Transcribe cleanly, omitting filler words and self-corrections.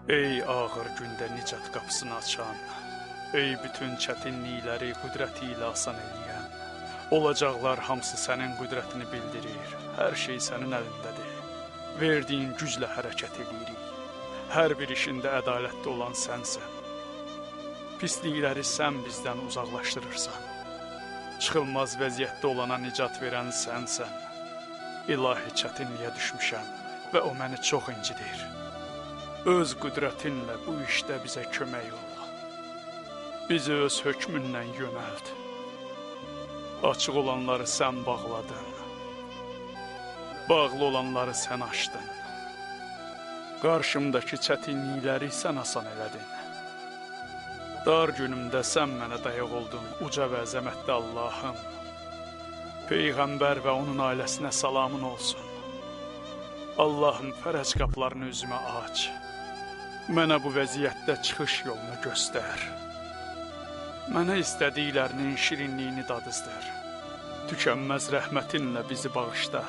Ey ağır gündə nicat qapısını açan, ey bütün çətinlikləri qüdrəti ilə asan eləyən, olacaqlar hamısı sənin qüdrətini bildirir, hər şey sənin əlindədir, verdiyin güclə hərəkət edirik, hər bir işində ədalətli olan sənsən, pislikləri sən bizdən uzaqlaşdırırsan, çıxılmaz vəziyyətdə olana nicat verən sənsən, ilahi çətinliyə düşmüşəm və o məni çox incidir. Öz qüdrətinlə bu işdə bizə kömək ol. Bizi öz hökmündən yönəld. Açıq olanları sən bağladın. Bağlı olanları sən açdın. Qarşımdakı çətinlikləri sən asan elədin. Dar günümdə sən mənə dayaq oldun, uca və əzəmətli Allahım. Peyğəmbər və onun ailəsinə salamın olsun. Allahım, fərəc qapılarını üzümə aç. Mənə bu vəziyyətdə çıxış yolunu göstər. Mənə istədiklərinin şirinliyini dadızdır. Tükənməz rəhmətinlə bizi bağışla.